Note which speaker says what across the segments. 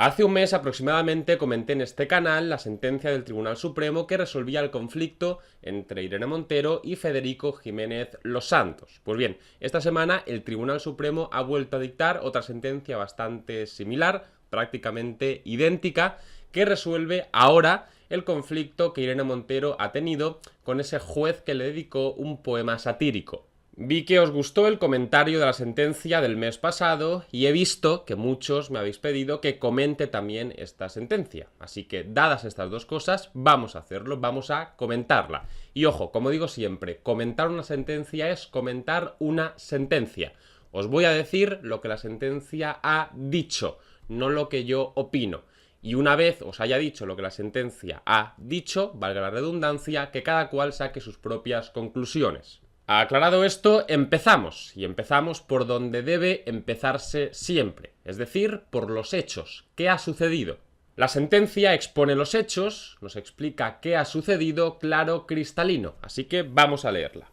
Speaker 1: Hace un mes aproximadamente comenté en este canal la sentencia del Tribunal Supremo que resolvía el conflicto entre Irene Montero y Federico Jiménez Los Santos. Pues bien, esta semana el Tribunal Supremo ha vuelto a dictar otra sentencia bastante similar, prácticamente idéntica, que resuelve ahora el conflicto que Irene Montero ha tenido con ese juez que le dedicó un poema satírico. Vi que os gustó el comentario de la sentencia del mes pasado y he visto que muchos me habéis pedido que comente también esta sentencia. Así que, dadas estas dos cosas, vamos a hacerlo, vamos a comentarla. Y ojo, como digo siempre, comentar una sentencia es comentar una sentencia. Os voy a decir lo que la sentencia ha dicho, no lo que yo opino. Y una vez os haya dicho lo que la sentencia ha dicho, valga la redundancia, que cada cual saque sus propias conclusiones. Aclarado esto, empezamos, y empezamos por donde debe empezarse siempre, es decir, por los hechos. ¿Qué ha sucedido? La sentencia expone los hechos, nos explica qué ha sucedido, claro, cristalino, así que vamos a leerla.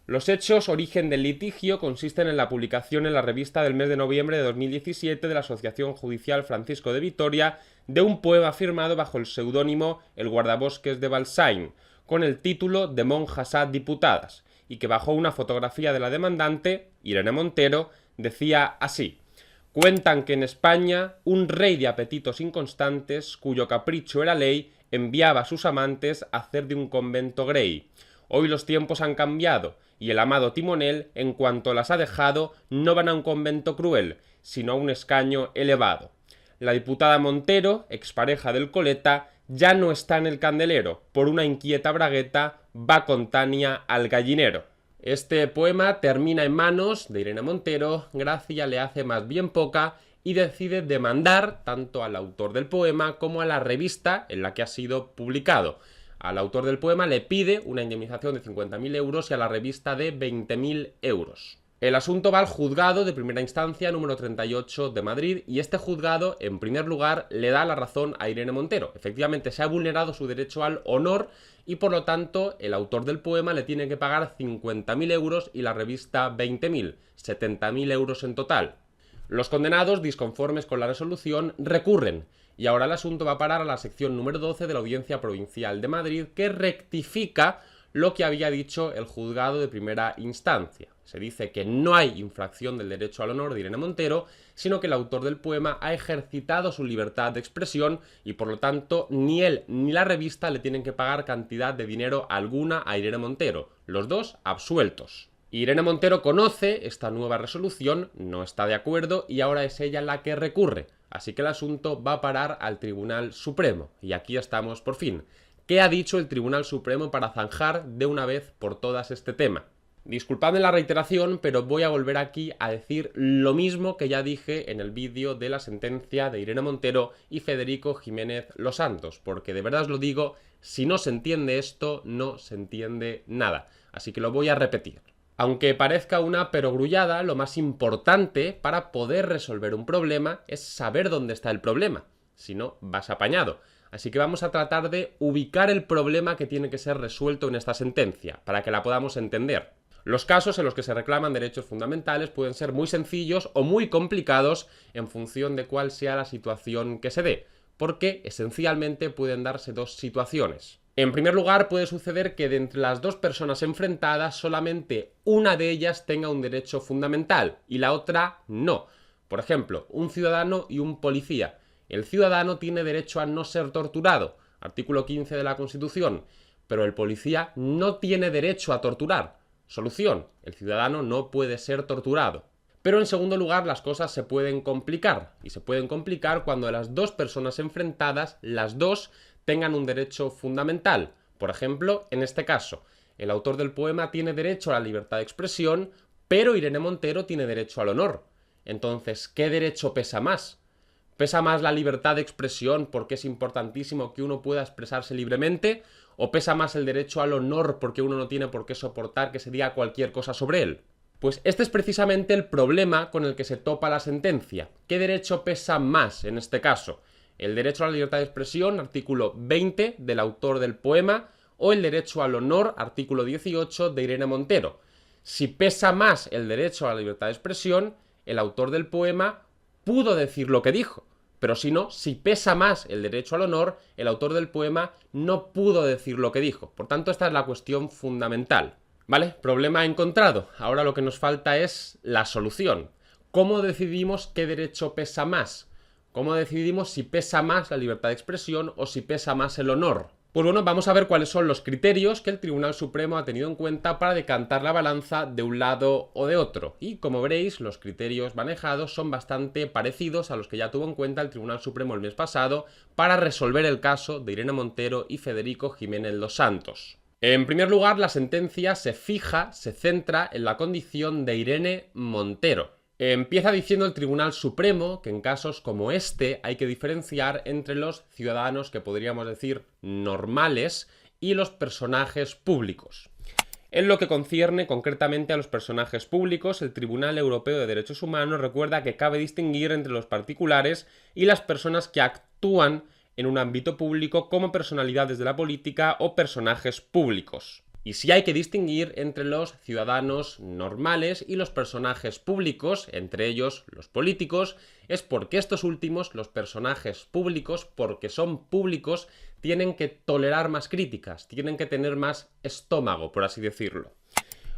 Speaker 1: Los hechos origen del litigio consisten en la publicación en la revista del mes de noviembre de 2017 de la Asociación Judicial Francisco de Vitoria de un poema firmado bajo el seudónimo El guardabosques de Balsain, con el título de Monjas a Diputadas, y que bajo una fotografía de la demandante, Irene Montero, decía así: cuentan que en España un rey de apetitos inconstantes, cuyo capricho era ley, enviaba a sus amantes a hacer de un convento grey. Hoy los tiempos han cambiado, y el amado timonel, en cuanto las ha dejado, no van a un convento cruel, sino a un escaño elevado. La diputada Montero, expareja del Coleta, ya no está en el candelero, por una inquieta bragueta va con Tania al gallinero. Este poema termina en manos de Irene Montero, Gracia le hace más bien poca y decide demandar tanto al autor del poema como a la revista en la que ha sido publicado. Al autor del poema le pide una indemnización de 50.000 euros y a la revista de 20.000 euros. El asunto va al juzgado de primera instancia número 38 de Madrid y este juzgado, en primer lugar, le da la razón a Irene Montero. Efectivamente, se ha vulnerado su derecho al honor y, por lo tanto, el autor del poema le tiene que pagar 50.000 euros y la revista 20.000, 70.000 euros en total. Los condenados, disconformes con la resolución, recurren y ahora el asunto va a parar a la sección número 12 de la Audiencia Provincial de Madrid, que rectifica lo que había dicho el juzgado de primera instancia. Se dice que no hay infracción del derecho al honor de Irene Montero, sino que el autor del poema ha ejercitado su libertad de expresión y por lo tanto ni él ni la revista le tienen que pagar cantidad de dinero alguna a Irene Montero. Los dos absueltos. Irene Montero conoce esta nueva resolución, no está de acuerdo y ahora es ella la que recurre. Así que el asunto va a parar al Tribunal Supremo. Y aquí estamos por fin. ¿Qué ha dicho el Tribunal Supremo para zanjar de una vez por todas este tema? Disculpadme la reiteración, pero voy a volver aquí a decir lo mismo que ya dije en el vídeo de la sentencia de Irene Montero y Federico Jiménez Los Santos, porque de verdad os lo digo, si no se entiende esto, no se entiende nada. Así que lo voy a repetir. Aunque parezca una perogrullada, lo más importante para poder resolver un problema es saber dónde está el problema. Si no, vas apañado. Así que vamos a tratar de ubicar el problema que tiene que ser resuelto en esta sentencia, para que la podamos entender. Los casos en los que se reclaman derechos fundamentales pueden ser muy sencillos o muy complicados en función de cuál sea la situación que se dé, porque esencialmente pueden darse dos situaciones. En primer lugar, puede suceder que de entre las dos personas enfrentadas solamente una de ellas tenga un derecho fundamental y la otra no. Por ejemplo, un ciudadano y un policía. El ciudadano tiene derecho a no ser torturado, artículo 15 de la Constitución, pero el policía no tiene derecho a torturar. Solución: el ciudadano no puede ser torturado. Pero en segundo lugar, las cosas se pueden complicar, y se pueden complicar cuando las dos personas enfrentadas, las dos, tengan un derecho fundamental. Por ejemplo, en este caso, el autor del poema tiene derecho a la libertad de expresión, pero Irene Montero tiene derecho al honor. Entonces, ¿qué derecho pesa más? ¿Pesa más la libertad de expresión porque es importantísimo que uno pueda expresarse libremente? ¿O pesa más el derecho al honor porque uno no tiene por qué soportar que se diga cualquier cosa sobre él? Pues este es precisamente el problema con el que se topa la sentencia. ¿Qué derecho pesa más en este caso? ¿El derecho a la libertad de expresión, artículo 20 del autor del poema, o el derecho al honor, artículo 18 de Irene Montero? Si pesa más el derecho a la libertad de expresión, el autor del poema pudo decir lo que dijo, Pero si no, si pesa más el derecho al honor, el autor del poema no pudo decir lo que dijo. Por tanto, esta es la cuestión fundamental. ¿Vale? Problema encontrado. Ahora lo que nos falta es la solución. ¿Cómo decidimos qué derecho pesa más? ¿Cómo decidimos si pesa más la libertad de expresión o si pesa más el honor? Pues bueno, vamos a ver cuáles son los criterios que el Tribunal Supremo ha tenido en cuenta para decantar la balanza de un lado o de otro. Y como veréis, los criterios manejados son bastante parecidos a los que ya tuvo en cuenta el Tribunal Supremo el mes pasado para resolver el caso de Irene Montero y Federico Jiménez Los Santos. En primer lugar, la sentencia se centra en la condición de Irene Montero. Empieza diciendo el Tribunal Supremo que en casos como este hay que diferenciar entre los ciudadanos que podríamos decir normales y los personajes públicos. En lo que concierne concretamente a los personajes públicos, el Tribunal Europeo de Derechos Humanos recuerda que cabe distinguir entre los particulares y las personas que actúan en un ámbito público como personalidades de la política o personajes públicos. Y sí hay que distinguir entre los ciudadanos normales y los personajes públicos, entre ellos los políticos, es porque estos últimos, los personajes públicos, porque son públicos, tienen que tolerar más críticas, tienen que tener más estómago, por así decirlo.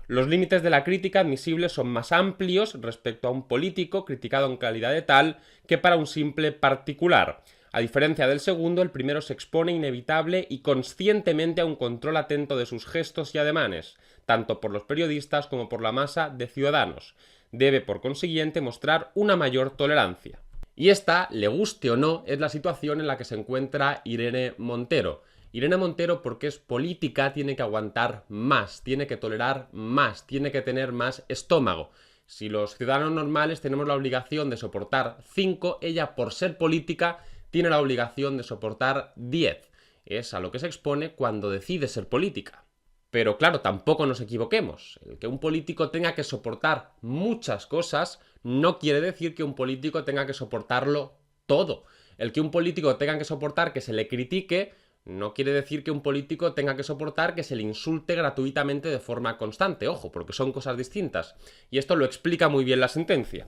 Speaker 1: Los límites de la crítica admisible son más amplios respecto a un político criticado en calidad de tal que para un simple particular. A diferencia del segundo, el primero se expone inevitable y conscientemente a un control atento de sus gestos y ademanes, tanto por los periodistas como por la masa de ciudadanos. Debe, por consiguiente, mostrar una mayor tolerancia. Y esta, le guste o no, es la situación en la que se encuentra Irene Montero. Irene Montero, porque es política, tiene que aguantar más, tiene que tolerar más, tiene que tener más estómago. Si los ciudadanos normales tenemos la obligación de soportar 5, ella, por ser política, tiene la obligación de soportar 10. Es a lo que se expone cuando decide ser política. Pero claro, tampoco nos equivoquemos. El que un político tenga que soportar muchas cosas no quiere decir que un político tenga que soportarlo todo. El que un político tenga que soportar que se le critique no quiere decir que un político tenga que soportar que se le insulte gratuitamente de forma constante. Ojo, porque son cosas distintas. Y esto lo explica muy bien la sentencia.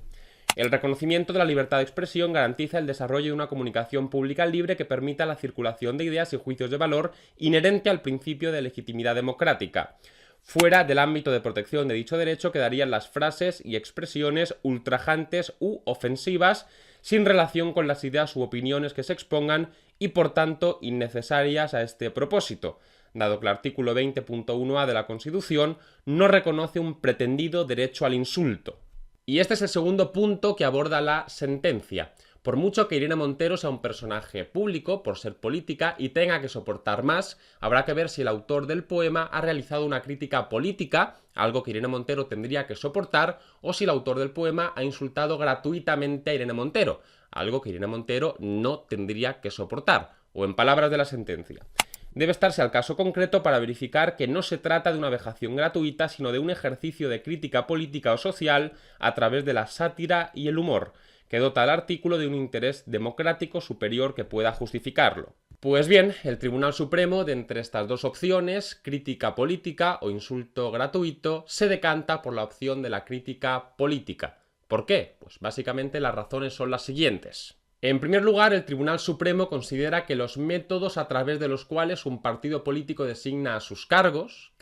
Speaker 1: El reconocimiento de la libertad de expresión garantiza el desarrollo de una comunicación pública libre que permita la circulación de ideas y juicios de valor inherente al principio de legitimidad democrática. Fuera del ámbito de protección de dicho derecho quedarían las frases y expresiones ultrajantes u ofensivas sin relación con las ideas u opiniones que se expongan y por tanto innecesarias a este propósito, dado que el artículo 20.1a de la Constitución no reconoce un pretendido derecho al insulto. Y este es el segundo punto que aborda la sentencia. Por mucho que Irene Montero sea un personaje público, por ser política, y tenga que soportar más, habrá que ver si el autor del poema ha realizado una crítica política, algo que Irene Montero tendría que soportar, o si el autor del poema ha insultado gratuitamente a Irene Montero, algo que Irene Montero no tendría que soportar, o en palabras de la sentencia. Debe estarse al caso concreto para verificar que no se trata de una vejación gratuita, sino de un ejercicio de crítica política o social a través de la sátira y el humor, que dota al artículo de un interés democrático superior que pueda justificarlo. Pues bien, el Tribunal Supremo, de entre estas dos opciones, crítica política o insulto gratuito, se decanta por la opción de la crítica política. ¿Por qué? Pues básicamente las razones son las siguientes. En primer lugar, el Tribunal Supremo considera que los métodos a través de los cuales un partido político designa a sus cargos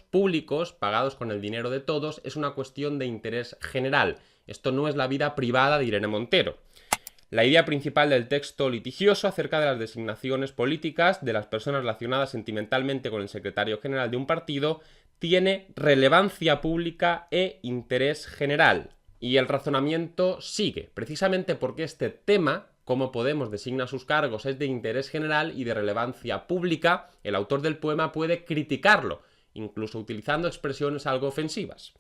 Speaker 1: públicos, pagados con el dinero de todos, es una cuestión de interés general. Esto no es la vida privada de Irene Montero. La idea principal del texto litigioso acerca de las designaciones políticas de las personas relacionadas sentimentalmente con el secretario general de un partido tiene relevancia pública e interés general. Y el razonamiento sigue, precisamente porque este tema, cómo Podemos designa sus cargos, es de interés general y de relevancia pública, el autor del poema puede criticarlo, incluso utilizando expresiones algo ofensivas.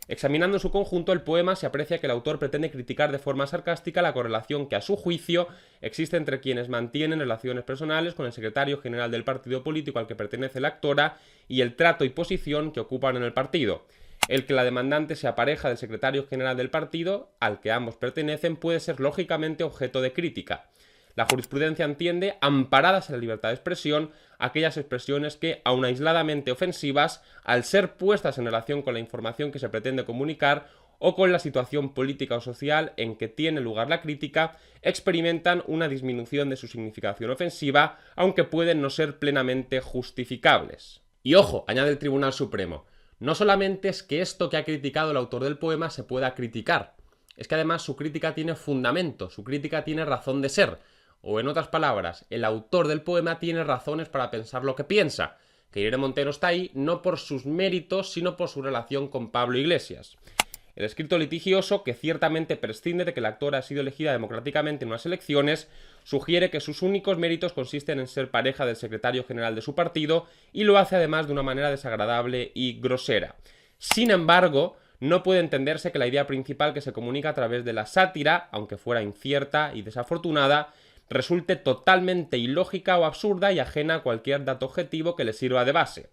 Speaker 1: Examinando en su conjunto el poema, se aprecia que el autor pretende criticar de forma sarcástica la correlación que, a su juicio, existe entre quienes mantienen relaciones personales con el secretario general del partido político al que pertenece la actora y el trato y posición que ocupan en el partido. El que la demandante sea pareja del secretario general del partido, al que ambos pertenecen, puede ser lógicamente objeto de crítica. La jurisprudencia entiende, amparadas en la libertad de expresión, aquellas expresiones que, aun aisladamente ofensivas, al ser puestas en relación con la información que se pretende comunicar, o con la situación política o social en que tiene lugar la crítica, experimentan una disminución de su significación ofensiva, aunque pueden no ser plenamente justificables. Y ojo, añade el Tribunal Supremo, no solamente es que esto que ha criticado el autor del poema se pueda criticar, es que además su crítica tiene fundamento, su crítica tiene razón de ser, o en otras palabras, el autor del poema tiene razones para pensar lo que piensa, que Irene Montero está ahí no por sus méritos, sino por su relación con Pablo Iglesias. El escrito litigioso, que ciertamente prescinde de que la actora ha sido elegida democráticamente en unas elecciones, sugiere que sus únicos méritos consisten en ser pareja del secretario general de su partido y lo hace además de una manera desagradable y grosera. Sin embargo, no puede entenderse que la idea principal que se comunica a través de la sátira, aunque fuera incierta y desafortunada, resulte totalmente ilógica o absurda y ajena a cualquier dato objetivo que le sirva de base.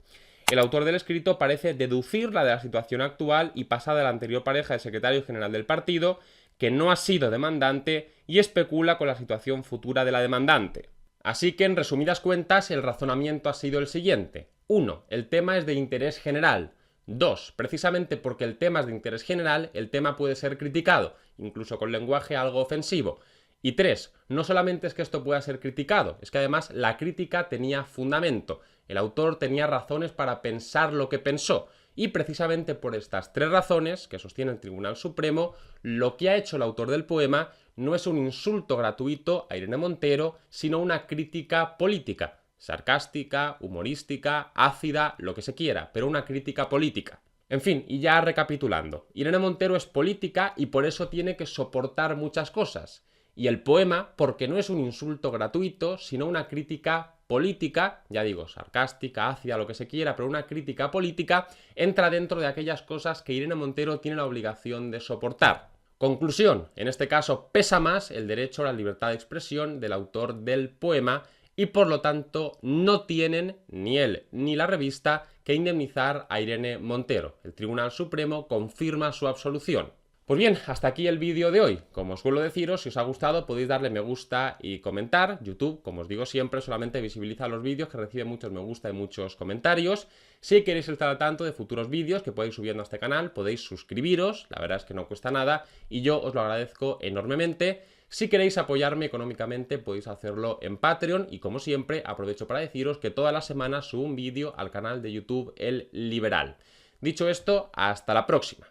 Speaker 1: El autor del escrito parece deducirla de la situación actual y pasada de la anterior pareja del secretario general del partido, que no ha sido demandante, y especula con la situación futura de la demandante. Así que, en resumidas cuentas, el razonamiento ha sido el siguiente. 1. El tema es de interés general. 2. Precisamente porque el tema es de interés general, el tema puede ser criticado, incluso con lenguaje algo ofensivo. Y 3. No solamente es que esto pueda ser criticado, es que además la crítica tenía fundamento. El autor tenía razones para pensar lo que pensó. Y precisamente por estas 3 razones, que sostiene el Tribunal Supremo, lo que ha hecho el autor del poema no es un insulto gratuito a Irene Montero, sino una crítica política. Sarcástica, humorística, ácida, lo que se quiera, pero una crítica política. En fin, y ya recapitulando, Irene Montero es política y por eso tiene que soportar muchas cosas. Y el poema, porque no es un insulto gratuito, sino una crítica política, ya digo, sarcástica, ácida, lo que se quiera, pero una crítica política, entra dentro de aquellas cosas que Irene Montero tiene la obligación de soportar. Conclusión, en este caso pesa más el derecho a la libertad de expresión del autor del poema y por lo tanto no tienen ni él ni la revista que indemnizar a Irene Montero. El Tribunal Supremo confirma su absolución. Pues bien, hasta aquí el vídeo de hoy. Como suelo deciros, si os ha gustado podéis darle me gusta y comentar. YouTube, como os digo siempre, solamente visibiliza los vídeos que reciben muchos me gusta y muchos comentarios. Si queréis estar al tanto de futuros vídeos que podéis subiendo a este canal, podéis suscribiros, la verdad es que no cuesta nada y yo os lo agradezco enormemente. Si queréis apoyarme económicamente podéis hacerlo en Patreon y como siempre aprovecho para deciros que todas las semanas subo un vídeo al canal de YouTube El Liberal. Dicho esto, hasta la próxima.